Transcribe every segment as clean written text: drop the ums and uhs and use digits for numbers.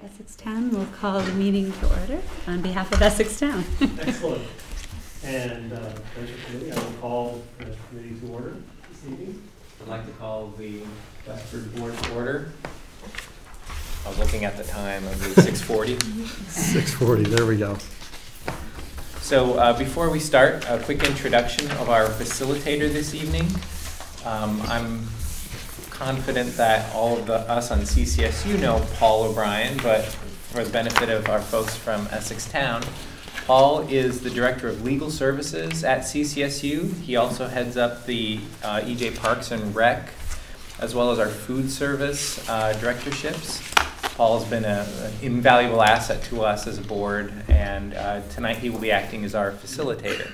Essex Town will call the meeting to order on behalf of Essex Town. Excellent. And Prudential Committee, I will call the committee to order this evening. I'd like to call the Westford Board to order. I was looking at the time, I believe 6:40. 6:40, there we go. So before we start, a quick introduction of our facilitator this evening. I'm confident that all of us on CCSU know Paul O'Brien, but for the benefit of our folks from Essex Town, Paul is the Director of Legal Services at CCSU. He also heads up the EJ Parks and Rec, as well as our food service directorships. Paul's been an invaluable asset to us as a board, and tonight he will be acting as our facilitator.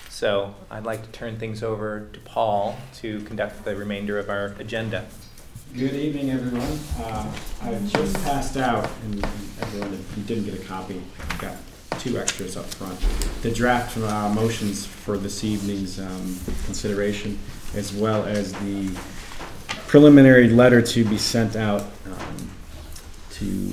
So I'd like to turn things over to Paul to conduct the remainder of our agenda. Good evening, everyone. I've just passed out, and everyone, if you didn't get a copy, I've got 2 extras up front. The draft motions for this evening's consideration, as well as the preliminary letter to be sent out to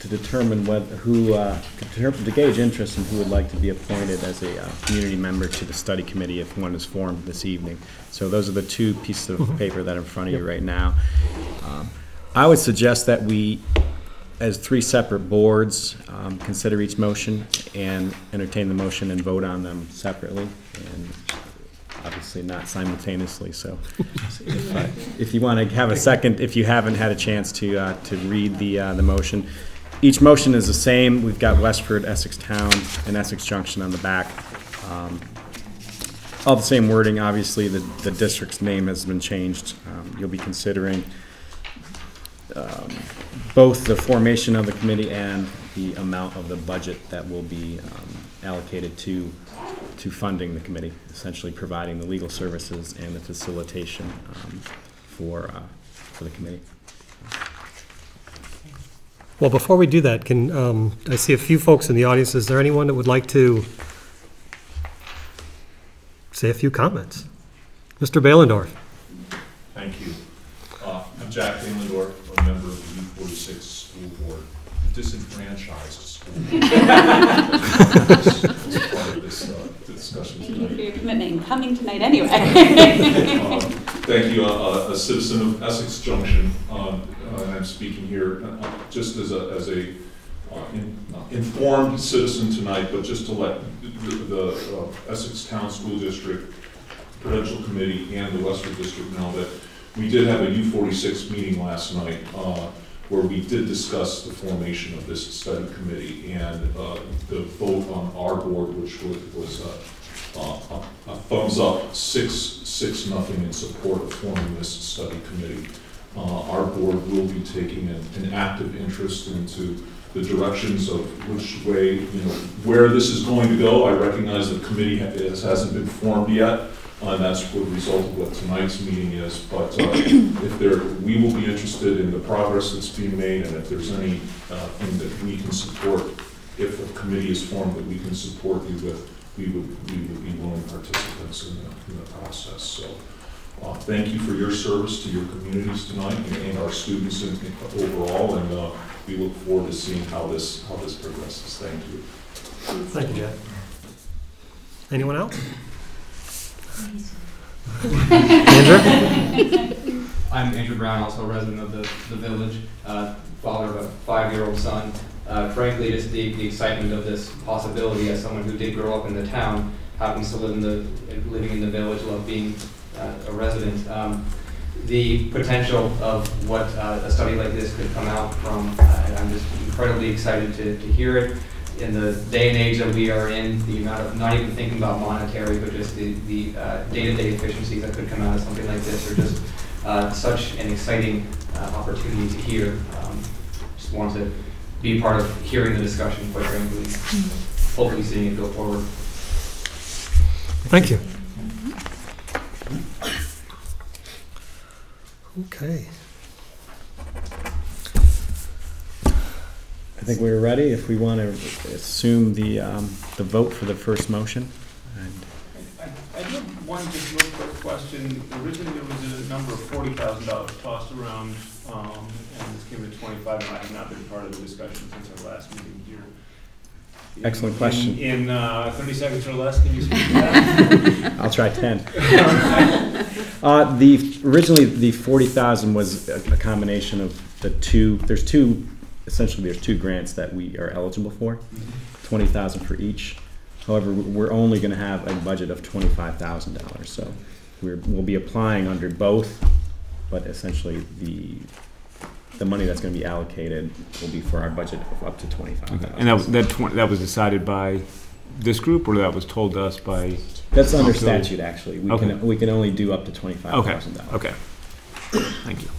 determine to gauge interest in who would like to be appointed as a community member to the study committee if one is formed this evening. So those are the 2 pieces of paper that are in front of you right now. I would suggest that we, as 3 separate boards, consider each motion and entertain the motion and vote on them separately, and obviously not simultaneously. So if you want to have a second, if you haven't had a chance to read the motion, each motion is the same. We've got Westford, Essex Town, and Essex Junction on the back. All the same wording. Obviously, the district's name has been changed. You'll be considering both the formation of the committee and the amount of the budget that will be allocated to funding the committee, essentially providing the legal services and the facilitation for the committee. Well, before we do that, I see a few folks in the audience. Is there anyone that would like to say a few comments? Mr. Bailendorf. Thank you. I'm Jack Bailendorf, a member of the U46 School Board, the disenfranchised school board. As part of this discussion tonight. Thank you for your commitment in coming tonight anyway. Thank you. A citizen of Essex Junction, and I'm speaking here just as a informed citizen tonight, but just to let the Essex Town School District, Prudential Committee, and the Westford District know that we did have a U46 meeting last night where we did discuss the formation of this study committee, and the vote on our board, which was a thumbs up, 6-0 in support of forming this study committee. Our board will be taking an active interest into the directions of which way, where this is going to go. I recognize the committee hasn't been formed yet, and that's the result of what tonight's meeting is. But we will be interested in the progress that's being made, and if there's any thing that we can support, if a committee is formed that we can support you with, we would be willing participants in the process. So thank you for your service to your communities tonight and our students overall, and we look forward to seeing how this progresses. Thank you. Thank you, Jack. Anyone else? Andrew? I'm Andrew Brown, also a resident of the village, father of a 5-year-old son. Frankly, just the excitement of this possibility as someone who did grow up in the town, happens to living in the village, love being a resident. The potential of what a study like this could come out from, I'm just incredibly excited to hear it. In the day and age that we are in, the amount of, not even thinking about monetary, but just the day-to-day efficiencies that could come out of something like this are just such an exciting opportunity to hear. Just wanted to be part of hearing the discussion, quite frankly. Hopefully seeing it go forward. Thank you. Okay. I think we're ready. If we want to assume the vote for the first motion. I did one just real quick question. Originally, there was a number of $40,000 tossed around, and this came to 25, and I have not been part of the discussion since our last meeting here. Excellent question. In 30 seconds or less, can you speak to that? I'll try 10. Originally, the 40,000 was a combination of the two. There's two grants that we are eligible for, 20,000 for each. However, we're only going to have a budget of $25,000, so we'll be applying under both, but essentially the money that's going to be allocated will be for our budget of up to $25,000. Okay. And that was decided by this group, or that was told to us by? That's under statute, actually. Okay. We can only do up to $25,000. Okay. Thank you.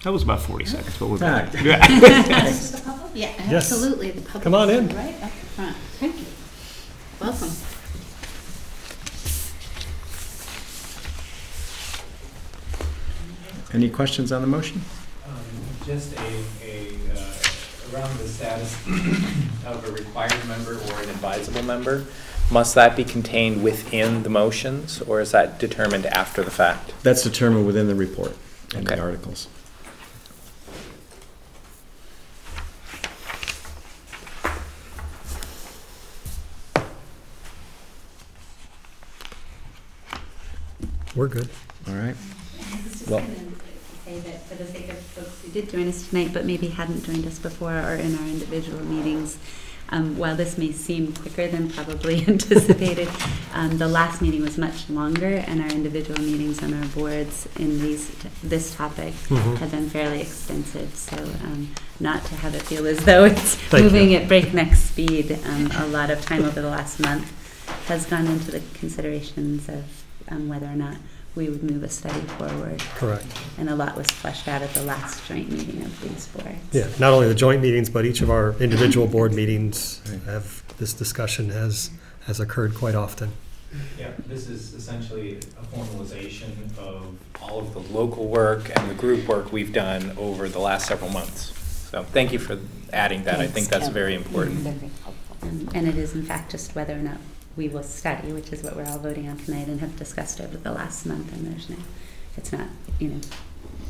That was about 40 seconds, but we're back. Yeah, Yes. absolutely. The public Come on in. is right up front. Thank you. Welcome. Any questions on the motion? Just around the status of a required member or an advisable member, must that be contained within the motions, or is that determined after the fact? That's determined within the report and Okay. the articles. We're good. All right. I was just Well- going to say that for the sake of folks who did join us tonight, but maybe hadn't joined us before or in our individual meetings, while this may seem quicker than probably anticipated, the last meeting was much longer, and our individual meetings on our boards in this topic have been fairly extensive. So not to have it feel as though it's Thank moving you. at breakneck speed. A lot of time over the last month has gone into the considerations of whether or not we would move a study forward. Correct. And a lot was fleshed out at the last joint meeting of these boards. Yeah, not only the joint meetings, but each of our individual board meetings have, this discussion has occurred quite often. Yeah, this is essentially a formalization of all of the local work and the group work we've done over the last several months. So thank you for adding that. I think that's very important. And it is in fact just whether or not we will study, which is what we're all voting on tonight and have discussed over the last month. And it's not,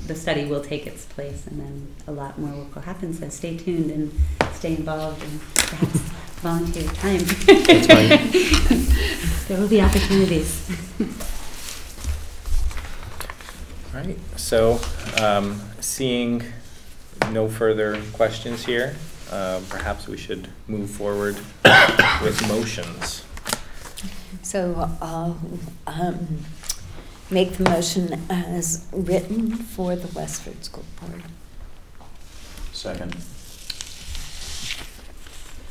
the study will take its place and then a lot more work will happen. So stay tuned and stay involved and perhaps volunteer your time. That's right. There will be opportunities. All right, so seeing no further questions here, perhaps we should move forward with motions. So I'll make the motion as written for the Westford School Board. Second.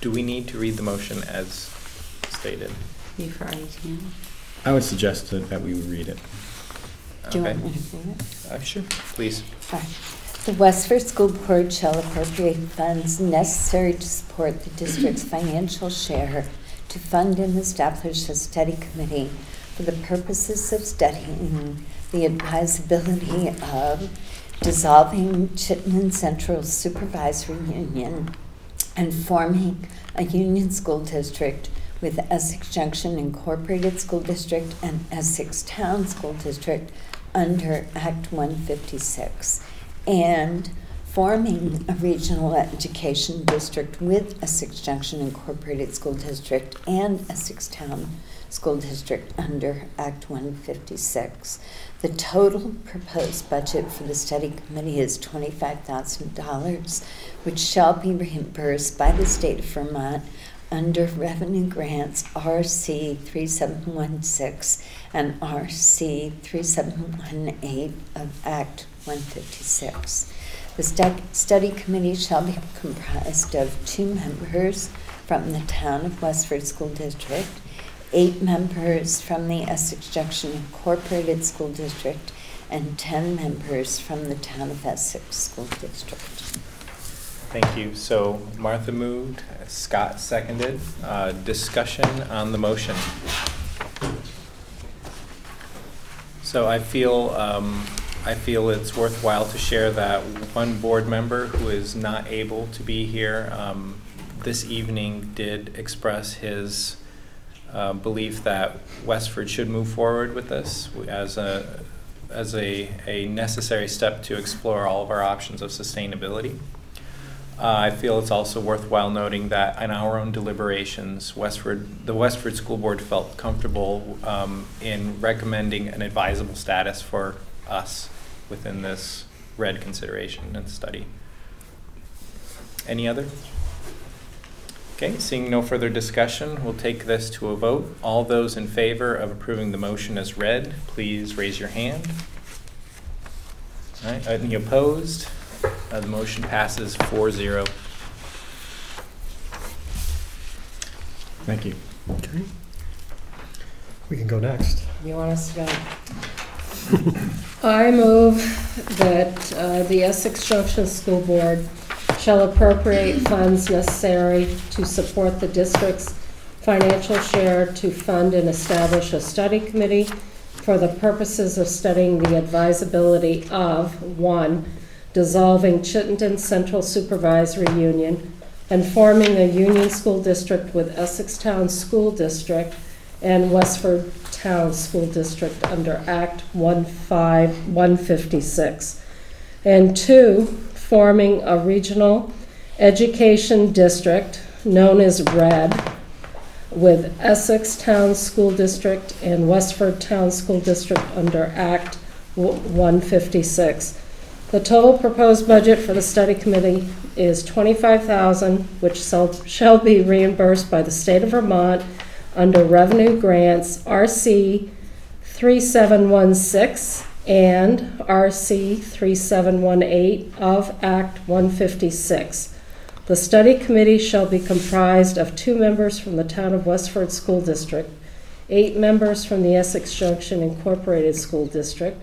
Do we need to read the motion as stated? You for RETM? I would suggest that we read it. Do you Okay. want me to read it? Sure, please. Right. The Westford School Board shall appropriate funds necessary to support the district's financial share to fund and establish a study committee for the purposes of studying the advisability of dissolving Chittenden Central Supervisory Union and forming a union school district with Essex Junction Incorporated School District and Essex Town School District under Act 156, and forming a regional education district with Essex Junction Incorporated School District and Essex Town School District under Act 156. The total proposed budget for the study committee is $25,000, which shall be reimbursed by the state of Vermont under revenue grants RC 3716 and RC 3718 of Act 156. The study committee shall be comprised of 2 members from the town of Westford School District, 8 members from the Essex Junction Incorporated School District, and 10 members from the town of Essex School District. Thank you. So Martha moved, Scott seconded. Discussion on the motion. So I feel it's worthwhile to share that one board member who is not able to be here this evening did express his belief that Westford should move forward with this as a necessary step to explore all of our options of sustainability. I feel it's also worthwhile noting that in our own deliberations, the Westford School Board felt comfortable in recommending an advisable status for us within this RED consideration and study. Any other? Okay, seeing no further discussion, we'll take this to a vote. All those in favor of approving the motion as read, please raise your hand. All right, any opposed? The motion passes 4-0. Thank you. Okay. We can go next. You want us to go? I move that the Essex Junction School Board shall appropriate funds necessary to support the district's financial share to fund and establish a study committee for the purposes of studying the advisability of, 1, dissolving Chittenden Central Supervisory Union and forming a union school district with Essex Town School District and Westford Town School District under Act 156. And 2, forming a regional education district known as RED with Essex Town School District and Westford Town School District under Act 156. The total proposed budget for the study committee is $25,000, which shall be reimbursed by the state of Vermont under revenue grants RC 3716 and RC 3718 of Act 156. The study committee shall be comprised of 2 members from the town of Westford School District, 8 members from the Essex Junction Incorporated School District,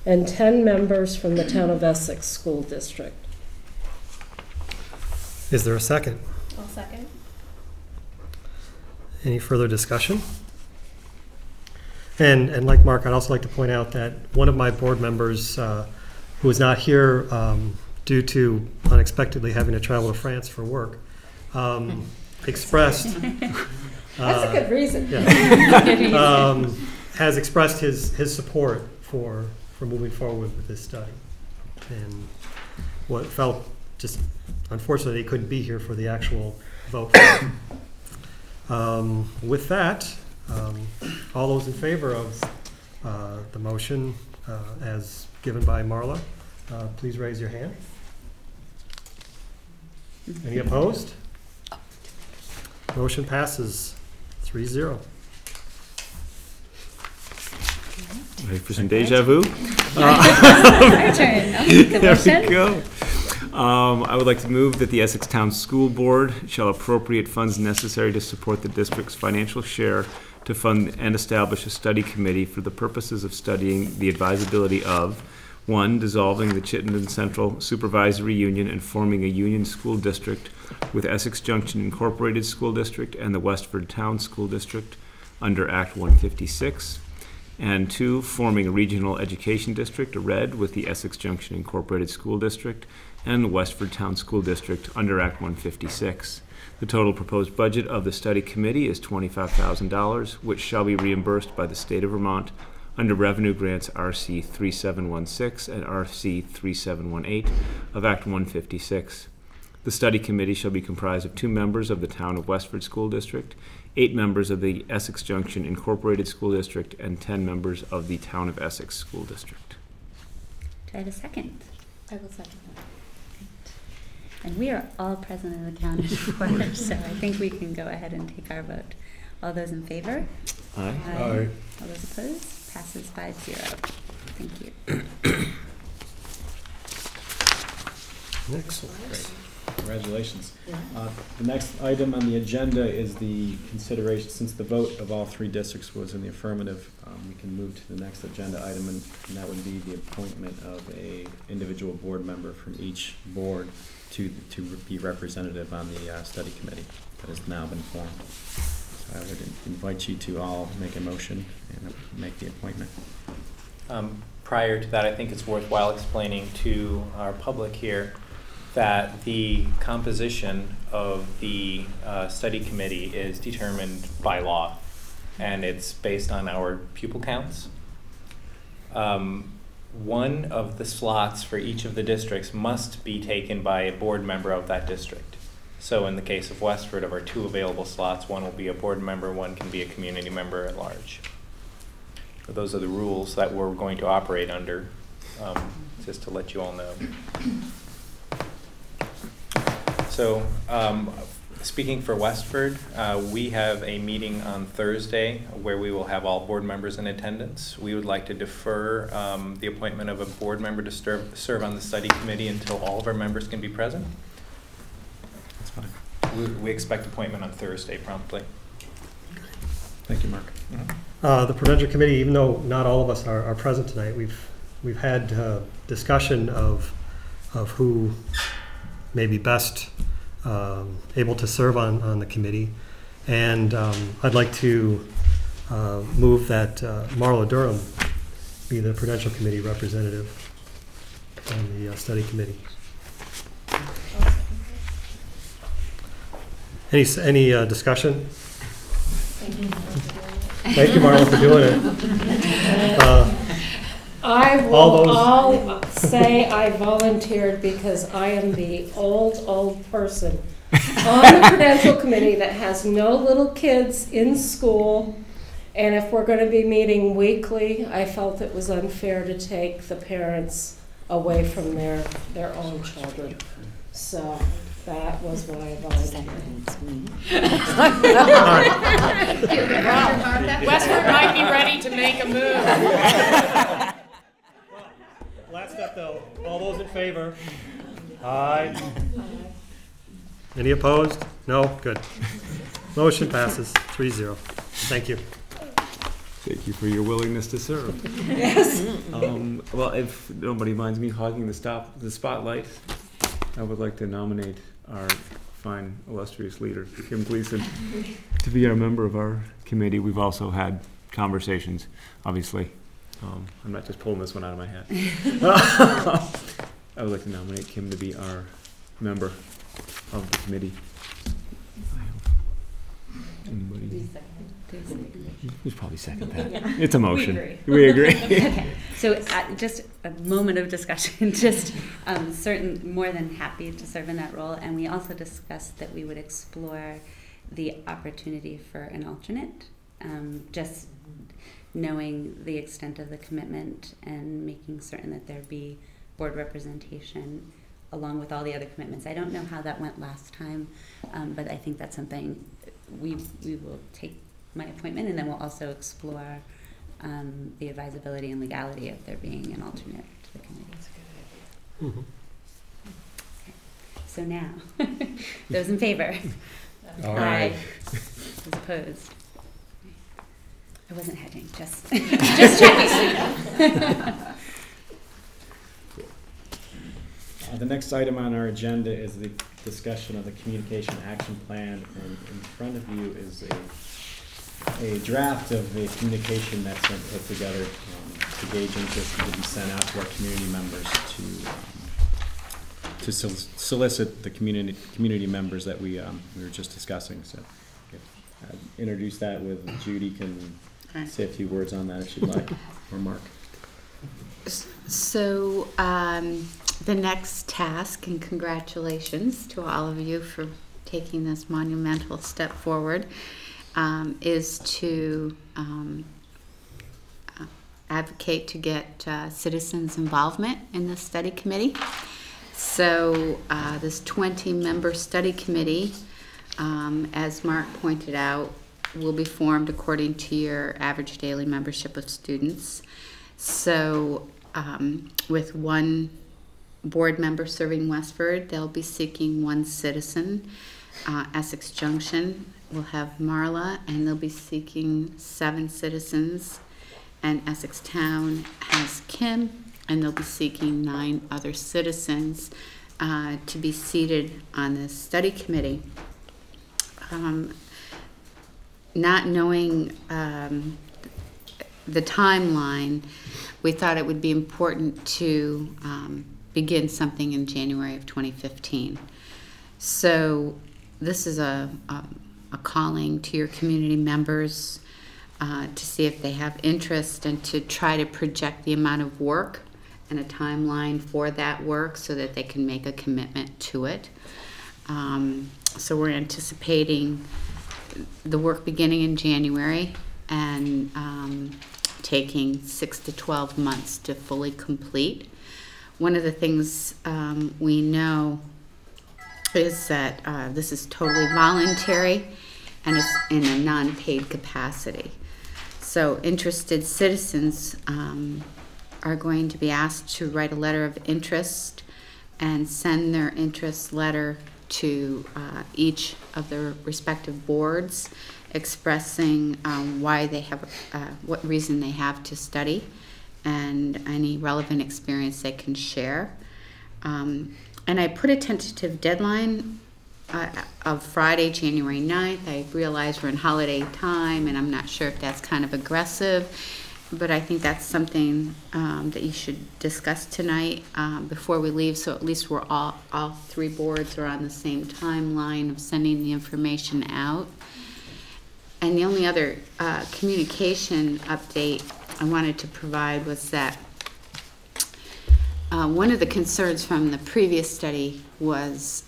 and 10 members from the town of Essex School District. Is there a second? I'll second. Any further discussion? And like Mark, I'd also like to point out that one of my board members who is not here due to unexpectedly having to travel to France for work expressed That's a good reason. Yeah, has expressed his support for moving forward with this study, and what felt just unfortunately he couldn't be here for the actual vote. With that, all those in favor of the motion as given by Marla, please raise your hand. Any opposed? Motion passes 3-0. Ready for some deja vu? Our turn. There we go. I would like to move that the Essex Town School Board shall appropriate funds necessary to support the district's financial share to fund and establish a study committee for the purposes of studying the advisability of, 1, dissolving the Chittenden Central Supervisory Union and forming a union school district with Essex Junction Incorporated School District and the Westford Town School District under Act 156. And 2, forming a regional education district, a RED, with the Essex Junction Incorporated School District and the Westford Town School District under Act 156. The total proposed budget of the study committee is $25,000, which shall be reimbursed by the state of Vermont under revenue grants RC 3716 and RC 3718 of Act 156. The study committee shall be comprised of 2 members of the town of Westford School District, 8 members of the Essex Junction Incorporated School District, and 10 members of the town of Essex School District. Do I have a second? I will second that. And we are all present and accounted for, so I think we can go ahead and take our vote. All those in favor? Aye. Aye. All those opposed? Passes 5-0. Thank you. Excellent. Congratulations. The next item on the agenda is the consideration, since the vote of all 3 districts was in the affirmative, we can move to the next agenda item, and that would be the appointment of a individual board member from each board to be representative on the study committee that has now been formed. So I would invite you to all make a motion and make the appointment. Prior to that, I think it's worthwhile explaining to our public here that the composition of the study committee is determined by law, and it's based on our pupil counts. one of the slots for each of the districts must be taken by a board member of that district. So in the case of Westford, of our 2 available slots, one will be a board member, one can be a community member at large. So those are the rules that we're going to operate under, just to let you all know. So speaking for Westford, we have a meeting on Thursday where we will have all board members in attendance. We would like to defer the appointment of a board member to serve on the study committee until all of our members can be present. That's fine. We expect appointment on Thursday promptly. Thank you, Mark. The Prudential Committee, even though not all of us are present tonight, we've had discussion of who may be best able to serve on the committee, and I'd like to move that Marla Durham be the Prudential Committee representative on the study committee. Any discussion? Thank you, Marla, for doing it. I'll say I volunteered because I am the old person on the Prudential Committee that has no little kids in school, and if we're going to be meeting weekly, I felt it was unfair to take the parents away from their own children. So that was why I volunteered. Westford might be ready to make a move. Last step, though. All those in favor? Aye. Any opposed? No? Good. Motion passes 3-0. Thank you. Thank you for your willingness to serve. Yes. Well, if nobody minds me hogging the spotlight, I would like to nominate our fine, illustrious leader, Kim Gleason, to be our member of our committee. We've also had conversations, obviously. I'm not just pulling this one out of my hat. I would like to nominate Kim to be our member of the committee. Anybody? Who's probably second that? Yeah. It's a motion. We agree. Okay. So just a moment of discussion. Just certain, more than happy to serve in that role, and we also discussed that we would explore the opportunity for an alternate. Just knowing the extent of the commitment and making certain that there be board representation along with all the other commitments. I don't know how that went last time, but I think that's something we will take my appointment, and then we'll also explore the advisability and legality of there being an alternate to the committee. Mm-hmm. Okay. So now, those in favor? Aye. Those opposed? I wasn't hedging, just checking. The next item on our agenda is the discussion of the communication action plan, and in front of you is a draft of the communication that's been put together to gauge interest and to be sent out to our community members to solicit the community members that we were just discussing. So introduce that with Judy can say a few words on that if you'd like, or Mark. So the next task, and congratulations to all of you for taking this monumental step forward, is to advocate to get citizens' involvement in the study committee. So this 20-member study committee, as Mark pointed out, will be formed according to your average daily membership of students. So with one board member serving Westford, they'll be seeking one citizen. Essex Junction will have Marla, and they'll be seeking 7 citizens. And Essex Town has Kim, and they'll be seeking 9 other citizens to be seated on this study committee. Not knowing the timeline, we thought it would be important to begin something in January of 2015. So this is a calling to your community members to see if they have interest and to try to project the amount of work and a timeline for that work so that they can make a commitment to it. So we're anticipating the work beginning in January and taking 6 to 12 months to fully complete. One of the things we know is that this is totally voluntary and it's in a non-paid capacity. So interested citizens are going to be asked to write a letter of interest and send their interest letter to each of their respective boards, expressing why they have, what reason they have to study, and any relevant experience they can share. And I put a tentative deadline of Friday, January 9th. I realize we're in holiday time, and I'm not sure if that's kind of aggressive, but I think that's something that you should discuss tonight before we leave, so at least we're all three boards are on the same timeline of sending the information out. And the only other communication update I wanted to provide was that one of the concerns from the previous study was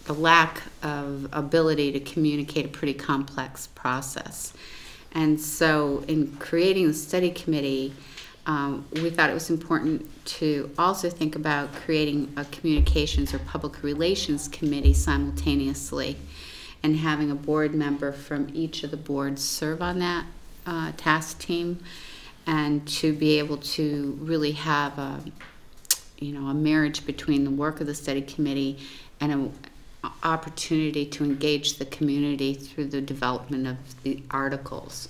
the lack of ability to communicate a pretty complex process. And so in creating the study committee, we thought it was important to also think about creating a communications or public relations committee simultaneously and having a board member from each of the boards serve on that task team, and to be able to really have a marriage between the work of the study committee and an opportunity to engage the community through the development of the articles.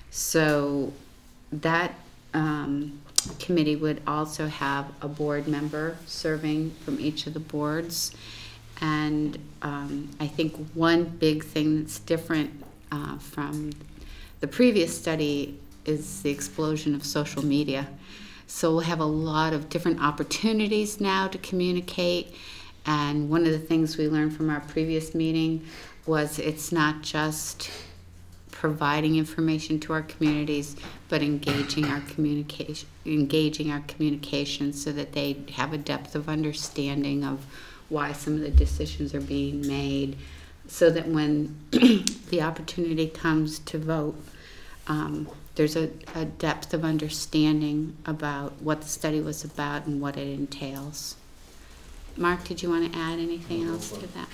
So that committee would also have a board member serving from each of the boards. And I think one big thing that's different from the previous study is the explosion of social media. So we'll have a lot of different opportunities now to communicate. And one of the things we learned from our previous meeting was it's not just providing information to our communities, but engaging our communication so that they have a depth of understanding of why some of the decisions are being made, so that when the opportunity comes to vote, there's a depth of understanding about what the study was about and what it entails. Mark, did you want to add anything else to that?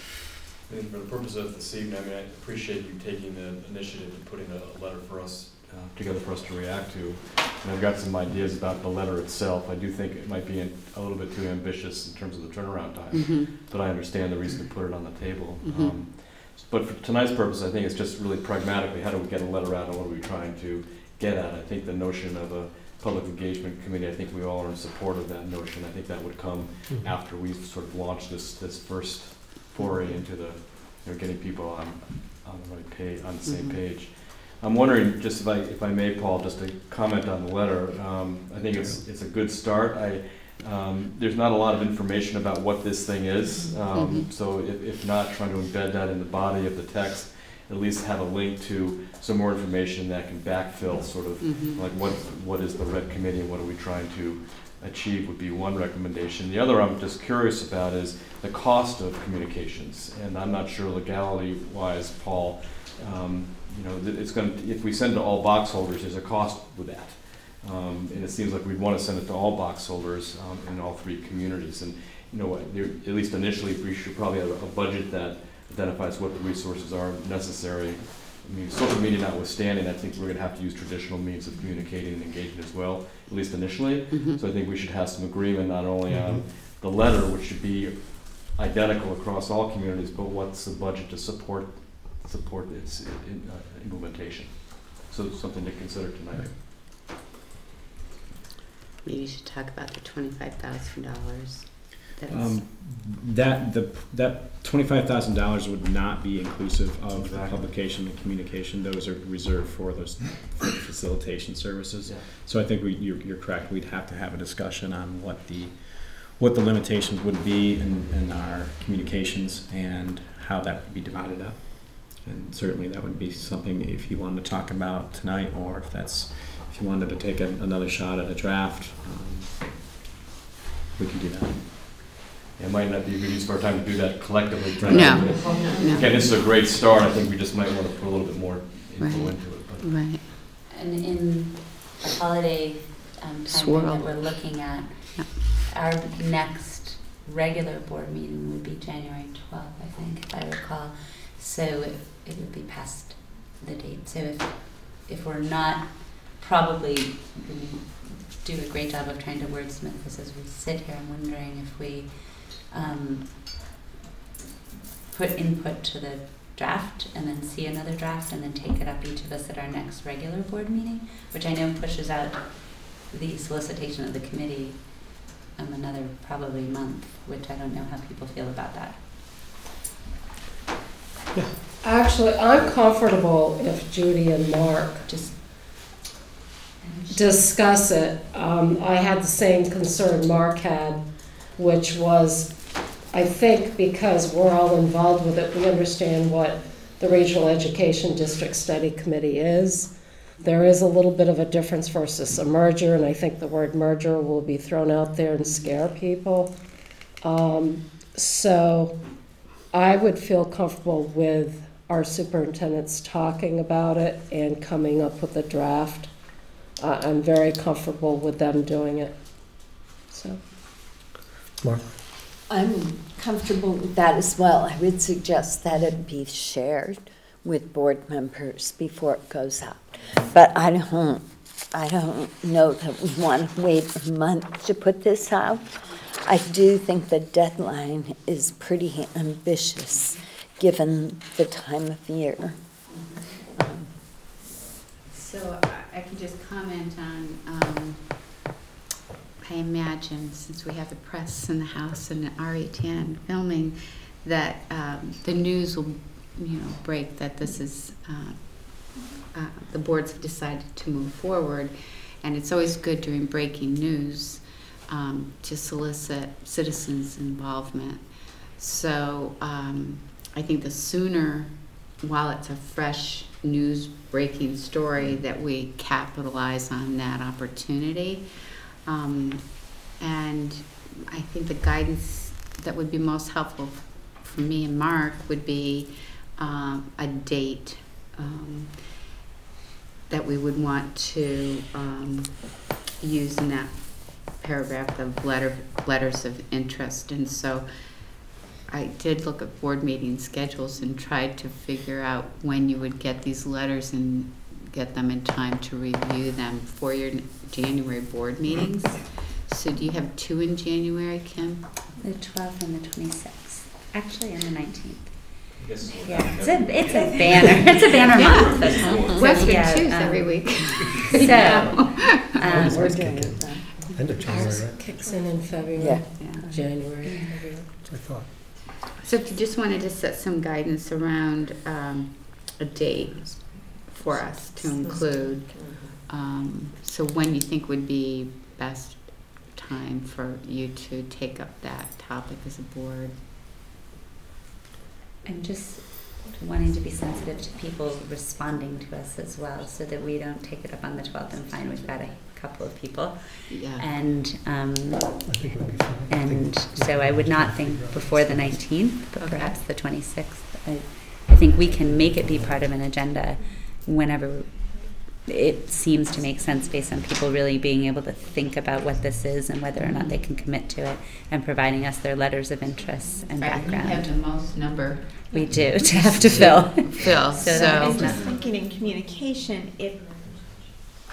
For the purpose of this evening, I appreciate you taking the initiative and putting a letter for us together for us to react to. And I've got some ideas about the letter itself. I do think it might be a little bit too ambitious in terms of the turnaround time, but I understand the reason to put it on the table. But for tonight's purpose, I think it's just really pragmatically, how do we get a letter out and what are we trying to get at? I think the notion of a public engagement committee, I think we all are in support of that notion. I think that would come after we sort of launched this first foray into the getting people on the right page, on the same page. I'm wondering, just if I may, Paul, just to comment on the letter. I think it's a good start. There's not a lot of information about what this thing is, so if not, trying to embed that in the body of the text, at least have a link to some more information that can backfill sort of like what is the Red Committee and what are we trying to achieve would be one recommendation. The other I'm just curious about is the cost of communications, and I'm not sure legality-wise, Paul, it's going to, if we send to all box holders, there's a cost with that. And it seems like we'd want to send it to all box holders in all three communities. And at least initially, we should probably have a budget that identifies what the resources are necessary. I mean, social media notwithstanding, I think we're going to have to use traditional means of communicating and engaging as well, at least initially. So I think we should have some agreement not only on the letter, which should be identical across all communities, but what's the budget to support its implementation. So something to consider tonight. Maybe you should talk about the $25,000. That $25,000 would not be inclusive of the publication and communication. Those are reserved for those facilitation services. So I think you're correct. We'd have to have a discussion on what the limitations would be in our communications and how that would be divided up. And certainly that would be something if you wanted to talk about tonight, or if that's if you wanted to take another shot at a draft, we can do that. It might not be a good use of our time to do that collectively. No. Again, this is a great start. I think we just might want to put a little bit more info into it. But. Right. And in the holiday time that we're looking at, our next regular board meeting would be January 12th, I think, if I recall. So it would be past the date. So if we're not probably do a great job of trying to wordsmith this as we sit here, I'm wondering if we put input to the draft and then see another draft and then take it up, each of us, at our next regular board meeting, which I know pushes out the solicitation of the committee another probably month, which I don't know how people feel about that. Yeah. Actually, I'm comfortable if Judy and Mark Just discuss it. I had the same concern Mark had, which was, I think because we're all involved with it, we understand what the Regional Education District Study Committee is. There is a little bit of a difference versus a merger, and I think the word merger will be thrown out there and scare people. So I would feel comfortable with our superintendents talking about it and coming up with a draft. I'm very comfortable with them doing it. So, Mark? I'm comfortable with that as well. I would suggest that it be shared with board members before it goes out. But I don't know that we want to wait a month to put this out. I do think the deadline is pretty ambitious given the time of year. So I can just comment on, I imagine, since we have the press in the house and RE10 filming, that the news will, break that this is, the boards have decided to move forward. And it's always good during breaking news to solicit citizens' involvement. So I think the sooner, while it's a fresh news breaking story, that we capitalize on that opportunity. And I think the guidance that would be most helpful for me and Mark would be a date that we would want to use in that paragraph of letters of interest. And so I did look at board meeting schedules and tried to figure out when you would get these letters and get them in time to review them for your January board meetings. So do you have 2 in January, Kim? the 12th and the 26th. Actually, and the 19th. Yes. Yeah, it's a banner. It's a banner month. Westford yeah, choose every week. So, We're doing it then. End of January, ours right? kicks in February, Yeah. January. That's what I thought. So if you just wanted to set some guidance around a date for us to include, so when you think would be best time for you to take up that topic as a board? I'm just wanting to be sensitive to people responding to us as well, so that we don't take it up on the 12th and find we've got a couple of people. Yeah. And I think it would be fine. and so I would not think before the 19th, but perhaps the 26th. I think we can make it be part of an agenda whenever it seems to make sense, based on people really being able to think about what this is and whether or not they can commit to it, and providing us their letters of interest and background. You have the most number. We do, to have to fill. Phil, So that I'm is just not- thinking in communication, if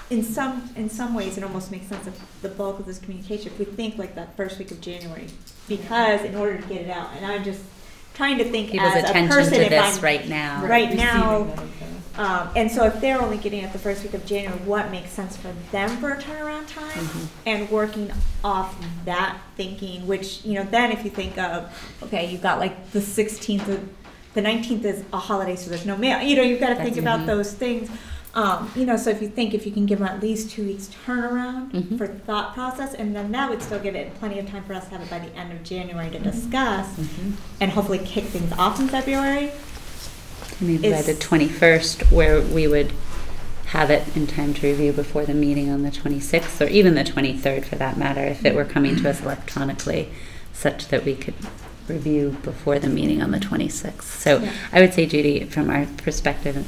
in some ways it almost makes sense of the bulk of this communication if we think like that first week of January, because in order to get it out, and I'm just trying to think People's as a attention person, to if this I'm right now. right now, and so if they're only getting it the first week of January, what makes sense for them for a turnaround time, and working off that thinking, which, then if you think of, okay, you've got like the 16th of, the 19th is a holiday, so there's no mail, you've got to think about those things. So if you can give them at least 2 weeks turnaround for thought process, and then that would still give it plenty of time for us to have it by the end of January to discuss, and hopefully kick things off in February. Maybe by the 21st, where we would have it in time to review before the meeting on the 26th, or even the 23rd for that matter, if it were coming to us electronically, such that we could review before the meeting on the 26th. So Yeah. I would say, Judy, from our perspective,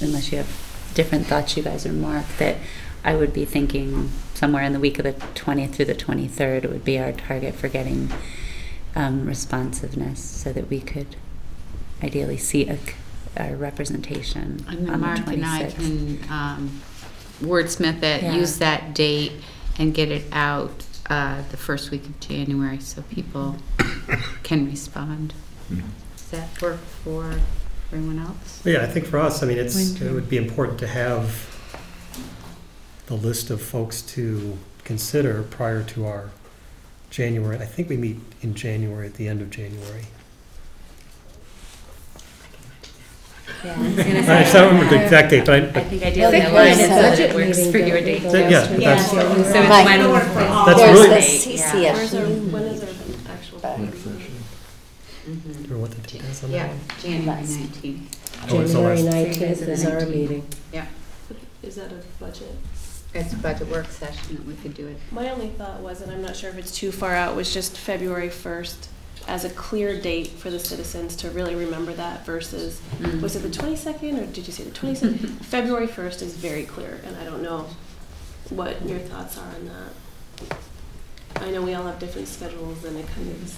unless you have different thoughts, you guys, or Mark, that I would be thinking somewhere in the week of the 20th through the 23rd would be our target for getting responsiveness, so that we could ideally see a representation And then on Mark the 26th. and I can wordsmith it, Yeah. use that date, and get it out the first week of January so people can respond. Does that work for everyone else? Yeah, I think for us, I mean, it would be important to have the list of folks to consider prior to our January. I think we meet in January, at the end of January. Yeah, I was gonna I say, don't remember the exact date, but I think ideally Yeah, align it so that budget it works meeting for your don't we date. go Yeah, last week? that's- So it's Right. when That's There's really- the Yeah. CCF. When is our actual session? Mhm. or what the date is on that Yeah, one. January 19th. Oh, it's the January last- 19th is our 19th. meeting. Is that a budget? It's a budget work session that we could do it. My only thought was, and I'm not sure if it's too far out, was just February 1st as a clear date for the citizens to really remember that versus, was it the 22nd or did you say the 27th? February 1st is very clear, and I don't know what your thoughts are on that. I know we all have different schedules and it kind of is.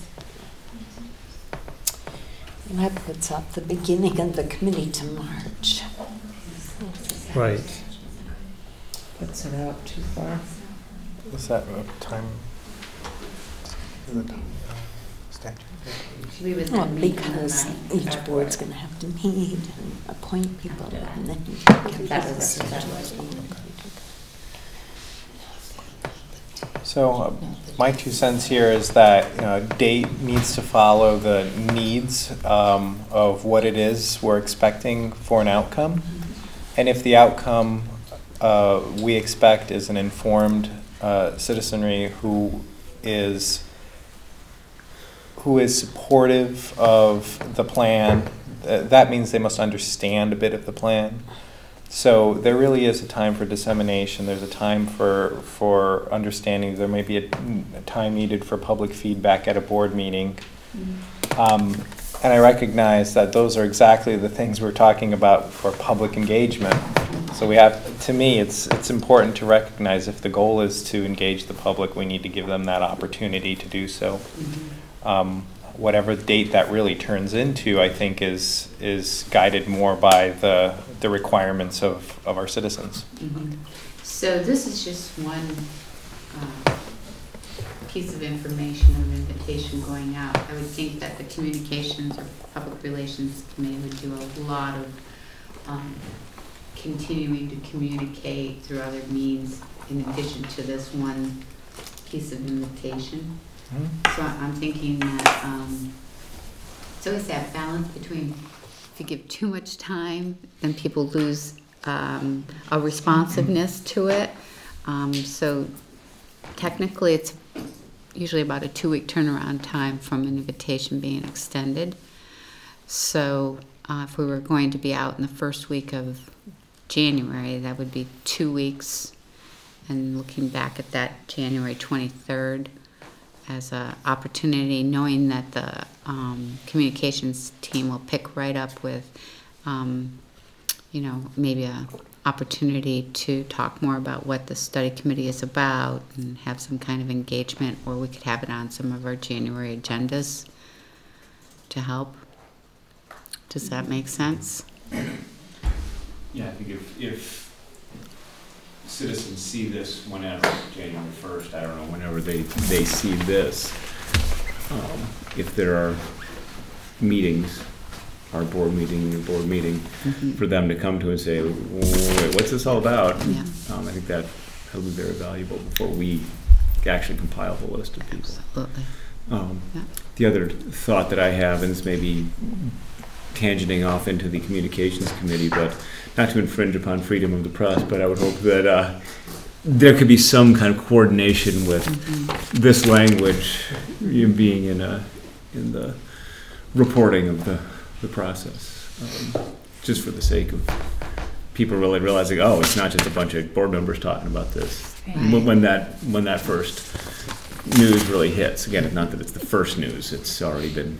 And that puts off the beginning of the committee to March. Right. Puts it out too far. Is that a time? Statute? We would Well, then meet on the because 9th. each board's going to have to meet and appoint people, and then you can get That the would work for that. decisions. So my 2 cents here is that date needs to follow the needs of what it is we're expecting for an outcome. And if the outcome we expect is an informed citizenry who is supportive of the plan, that means they must understand a bit of the plan. So there really is a time for dissemination. There's a time for understanding. There may be a time needed for public feedback at a board meeting. And I recognize that those are exactly the things we're talking about for public engagement. So we have, to me, it's important to recognize if the goal is to engage the public, we need to give them that opportunity to do so. Whatever date that really turns into, I think, is guided more by the requirements of our citizens. So this is just one piece of information or invitation going out. I would think that the communications or public relations committee would do a lot of continuing to communicate through other means in addition to this one piece of invitation. So I'm thinking that it's always that balance between, if you give too much time, then people lose a responsiveness to it. So technically it's usually about a 2-week turnaround time from an invitation being extended. So if we were going to be out in the first week of January, that would be 2 weeks. And looking back at that January 23rd as an opportunity, knowing that the communications team will pick right up with, maybe a opportunity to talk more about what the study committee is about and have some kind of engagement, or we could have it on some of our January agendas to help. Does that make sense? Yeah, I think if citizens see this whenever, January 1st, I don't know, whenever they see this, if there are meetings, our board meeting, your board meeting, for them to come to and say, wait, what's this all about? Yeah. I think that'll be very valuable before we actually compile the list of people. Absolutely. The other thought that I have, and this may be tangenting off into the communications committee, but not to infringe upon freedom of the press, but I would hope that there could be some kind of coordination with this language being in the reporting of the process, just for the sake of people really realizing, oh, it's not just a bunch of board members talking about this. Right. When that first news really hits, again, not that it's the first news, it's already been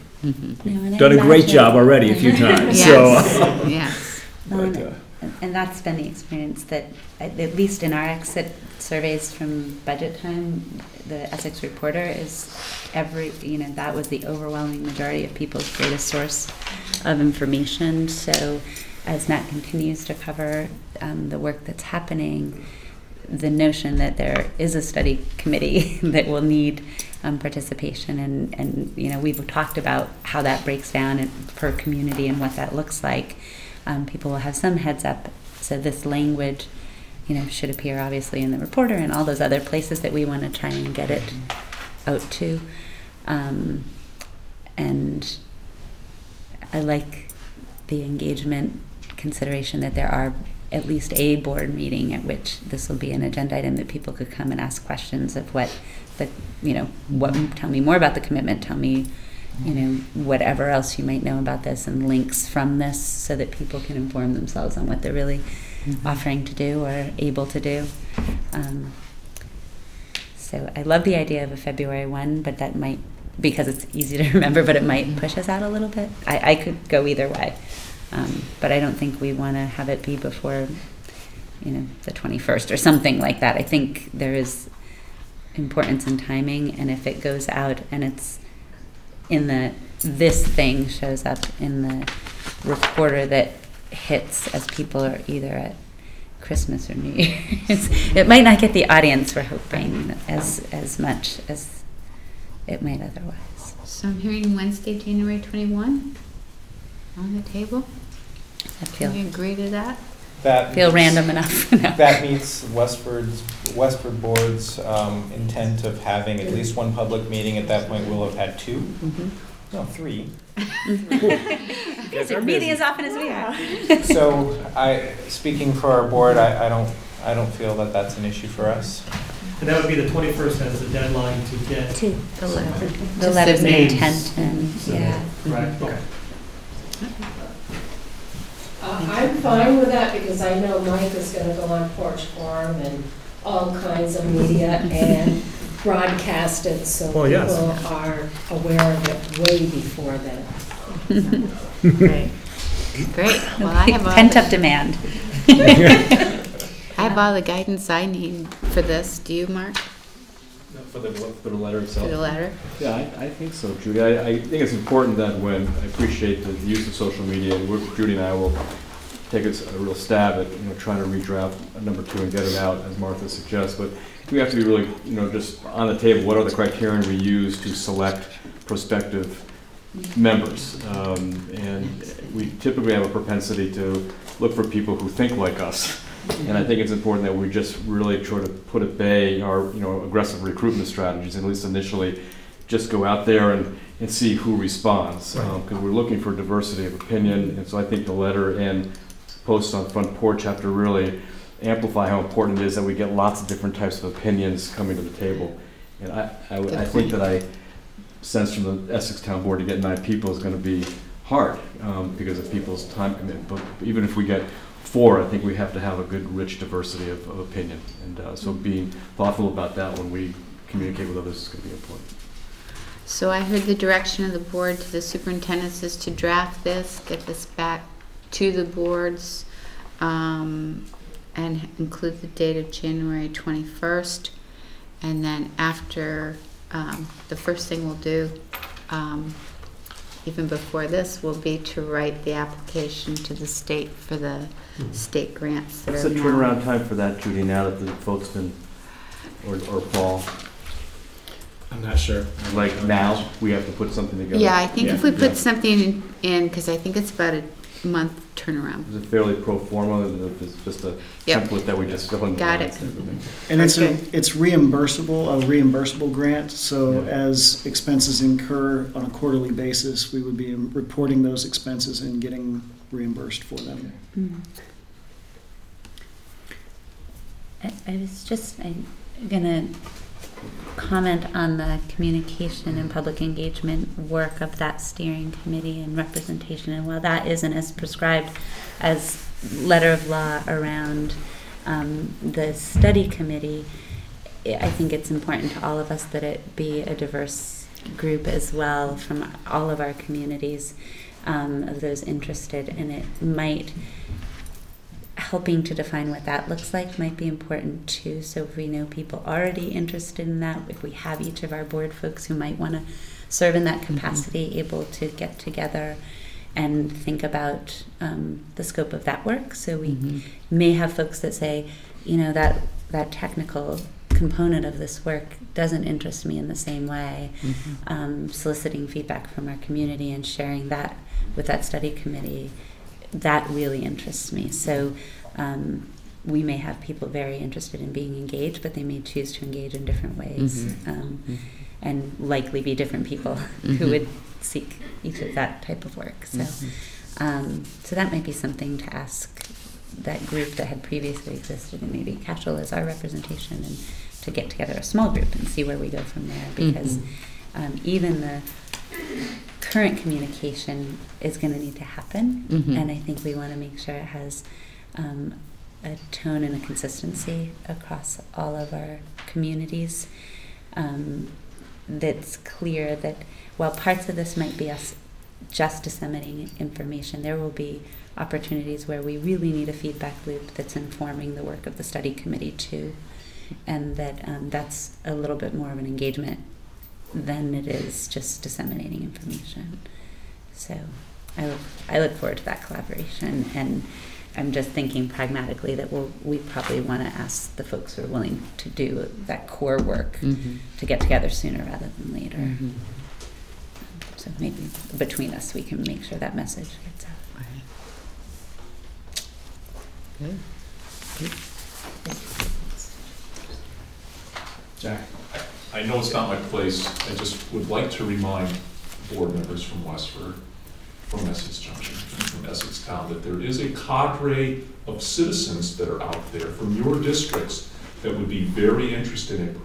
done a great job already a few times. Yes. Yes. But, And that's been the experience that, at least in our exit surveys from budget time, the Essex Reporter is that was the overwhelming majority of people's greatest source of information. So as Matt continues to cover the work that's happening, the notion that there is a study committee that will need participation, and we've talked about how that breaks down per community and what that looks like. People will have some heads up. So this language, should appear obviously in the Reporter and all those other places that we want to try and get it out to. And I like the engagement consideration that there are at least a board meeting at which this will be an agenda item that people could come and ask questions of tell me more about the commitment, tell me whatever else you might know about this, and links from this so that people can inform themselves on what they're really offering to do or able to do. So I love the idea of a February 1, but that might, because it's easy to remember, but it might push us out a little bit. I could go either way, but I don't think we want to have it be before, the 21st or something like that. I think there is importance in timing, and if it goes out and it's this thing shows up in the Reporter that hits as people are either at Christmas or New Year's, it might not get the audience we're hoping as much as it might otherwise. So I'm hearing Wednesday, January 21 on the table. Can you agree to that? That feel random enough. No. That meets Westford Board's intent of having at least one public meeting. At that point, we'll have had 2. No, 3. Meeting as often as we are. So, speaking for our board, I don't feel that that's an issue for us. And that would be the 21st as the deadline to get the letters of intent and Right. Okay. I'm fine with that because I know Mike is going to go on Porch Forum and all kinds of media and broadcast it so people are aware of it way before then. Great. Well, I have pent-up demand. I have all the guidance I need for this. Do you, Mark? For the letter itself? For the letter? Yeah, I think so, Judy. I think it's important that when I appreciate the use of social media, and Judy and I will take a real stab at trying to redraft number 2 and get it out, as Martha suggests. But we have to be really, just on the table. What are the criteria we use to select prospective members? And we typically have a propensity to look for people who think like us. And I think it's important that we just really try to put at bay our aggressive recruitment strategies, and at least initially just go out there and see who responds. Because we're looking for diversity of opinion, and so I think the letter and posts on Front Porch have to really amplify how important it is that we get lots of different types of opinions coming to the table. And I think that I sense from the Essex Town Board to get 9 people is going to be hard because of people's time commitment. But even if we get 4, I think we have to have a good, rich diversity of opinion. And so being thoughtful about that when we communicate with others is going to be important. So I heard the direction of the board to the superintendents is to draft this, get this back to the boards, and include the date of January 21st. And then after, the first thing we'll do, even before this, will be to write the application to the state for the state grants. What's the turnaround time for that, Judy, now that the vote's been, or Paul? I'm not sure. Like now, we have to put something together? Yeah, I think if we put something in, because I think it's about a month turnaround. Is it fairly pro forma? It's just a template that we just fill in? Got it. And it's reimbursable, a reimbursable grant. So as expenses incur on a quarterly basis, we would be reporting those expenses and getting reimbursed for them. I'm gonna comment on the communication and public engagement work of that steering committee and representation. And while that isn't as prescribed as letter of law around the study committee, I think it's important to all of us that it be a diverse group as well from all of our communities of those interested, and it might, helping to define what that looks like might be important too. So if we know people already interested in that, if we have each of our board folks who might want to serve in that capacity, able to get together and think about the scope of that work. So we may have folks that say, you know, that technical component of this work doesn't interest me in the same way. Soliciting feedback from our community and sharing that with that study committee, that really interests me. So we may have people very interested in being engaged, but they may choose to engage in different ways, and likely be different people who would seek each of that type of work. So, so that might be something to ask that group that had previously existed, and maybe Cashel as our representation, and to get together a small group and see where we go from there. Because even the current communication is going to need to happen, and I think we want to make sure it has a tone and a consistency across all of our communities. That's clear that while parts of this might be us just disseminating information, there will be opportunities where we really need a feedback loop that's informing the work of the study committee too, and that that's a little bit more of an engagement than it is just disseminating information. So I look forward to that collaboration, and I'm just thinking pragmatically that we probably want to ask the folks who are willing to do that core work to get together sooner rather than later. So maybe between us we can make sure that message gets out. Jack, I know it's not my place. I just would like to remind board members from Westford, from Essex Junction, from Essex Town, that there is a cadre of citizens that are out there from your districts that would be very interested in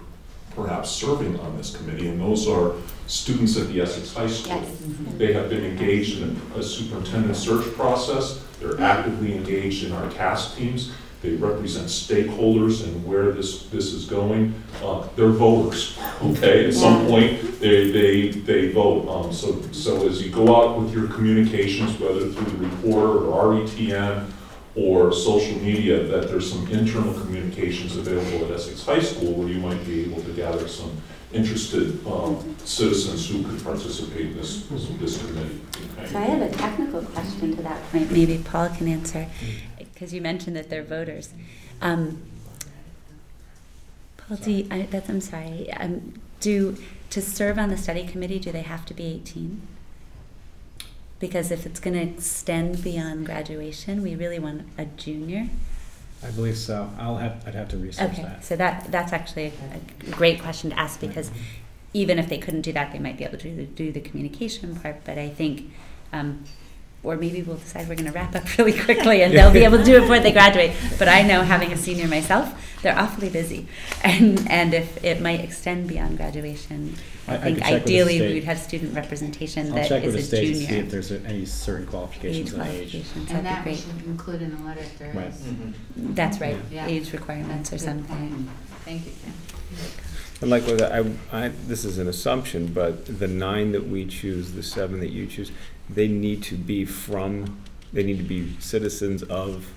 perhaps serving on this committee, and those are students at the Essex High School. Yes. They have been engaged in a superintendent search process. They're actively engaged in our task teams. They represent stakeholders and where this is going. They're voters, okay? At some point, they vote. So as you go out with your communications, whether through the reporter or RETN or social media, that there's some internal communications available at Essex High School where you might be able to gather some interested citizens who could participate in this committee. Okay? So I have a technical question to that point. Maybe Paul can answer, because you mentioned that they're voters. Paul, I'm sorry. To serve on the study committee, do they have to be 18? Because if it's going to extend beyond graduation, we really want a junior. I believe so. I'd have to research that. Okay, so that's actually a great question to ask, because even if they couldn't do that, they might be able to do the communication part. But I think, or maybe we'll decide we're going to wrap up really quickly and they'll be able to do it before they graduate. But I know, having a senior myself, they're awfully busy. And if it might extend beyond graduation, I think ideally we would have student representation that is a junior. I'll check with the state to see if there's any certain qualifications on age. And that we should include in the letter if there is. That's right, Yeah. age requirements or something. Thank you, Kim. And like with this is an assumption, but the 9 that we choose, the 7 that you choose, they need to be citizens of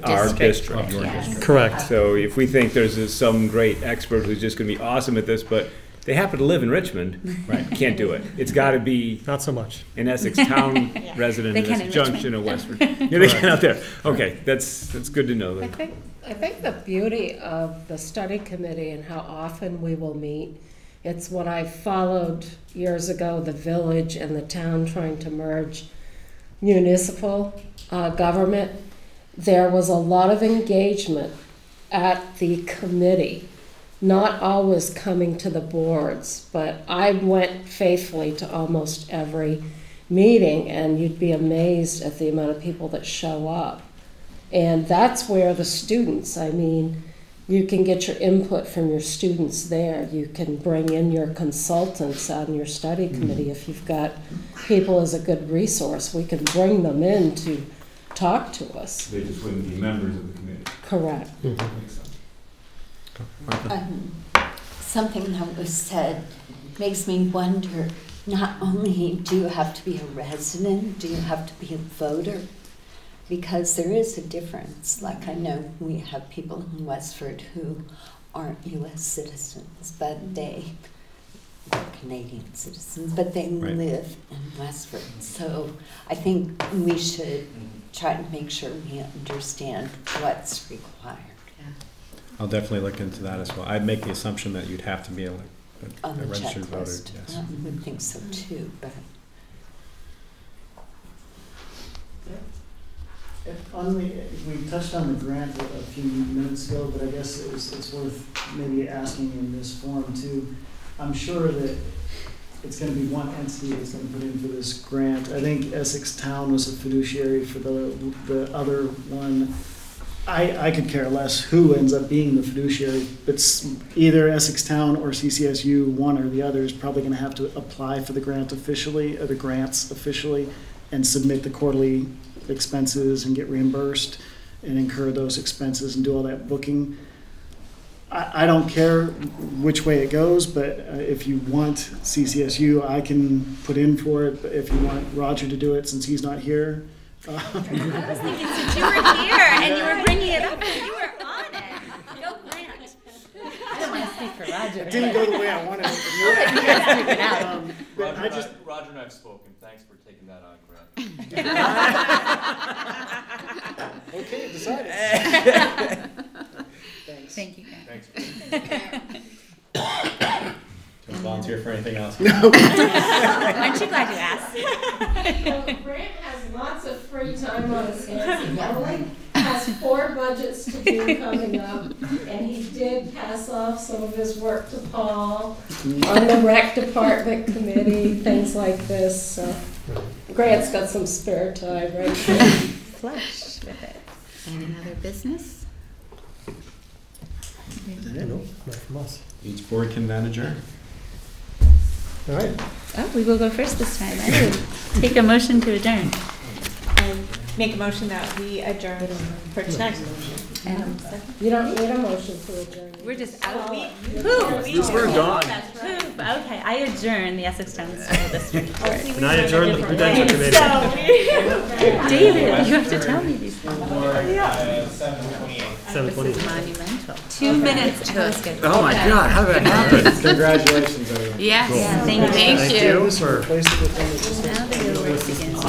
our district. Yes. Correct. So if we think there's some great expert who's just going to be awesome at this, but they happen to live in Richmond, right? Can't do it. It's got to be not so much an Essex Town resident They in can this in Junction of Westford. Yeah, they can out there. Okay, that's good to know. I think the beauty of the study committee and how often we will meet, it's what I followed years ago, the village and the town trying to merge municipal government. There was a lot of engagement at the committee, not always coming to the boards, but I went faithfully to almost every meeting, and you'd be amazed at the amount of people that show up. And that's where the students, You can get your input from your students there. You can bring in your consultants on your study committee. If you've got people as a good resource, we can bring them in to talk to us. They just wouldn't be members of the committee. Correct. Makes sense. Something that was said makes me wonder, not only do you have to be a resident, do you have to be a voter? Because there is a difference. Like I know we have people in Westford who aren't U.S. citizens, but they are Canadian citizens, but they live in Westford. So I think we should try to make sure we understand what's required. I'll definitely look into that as well. I'd make the assumption that you'd have to be a registered voter. Checklist. Yes. I would think so too, but. We touched on the grant a few minutes ago, but I guess it's worth maybe asking in this forum too. I'm sure that it's going to be one entity that's going to put in for this grant. I think Essex Town was a fiduciary for the other one. I could care less who ends up being the fiduciary, but either Essex Town or CCSU, one or the other, is probably going to have to apply for the grant officially, or the grants officially, and submit the quarterly expenses and get reimbursed and incur those expenses and do all that booking. I don't care which way it goes, but if you want CCSU, I can put in for it. But if you want Roger to do it since he's not here. I was thinking since you were here and you were bringing it up, you were on it. Go Grant. I don't want to speak for Roger. It didn't go the way I wanted it. Roger and I have spoken. Thanks for taking that on, Grant. Okay, decided. Thanks. Thank you. Thanks. Do you volunteer for anything else? Aren't you glad you asked? Well, Grant has lots of free time on his hands. He only has 4 budgets to do coming up, and he did pass off some of his work to Paul on the rec department committee, things like this. So Grant's got some spare time right now. Flush with it. Any other business? No, not from us. Each board can then adjourn. All right. Oh, we will go first this time. I will take a motion to adjourn. Make a motion that we adjourn for tonight. You don't need a motion to adjourn. We're just out. We're gone. Okay, I adjourn the Essex Town School District Board. And I adjourn the Prudential Committee. David, you have to tell me these things. 7:28. This is monumental. 2 minutes to a schedule. Oh my God, how did that happen? Congratulations, everyone. Yes, Cool. thank you. For Now the real work begins.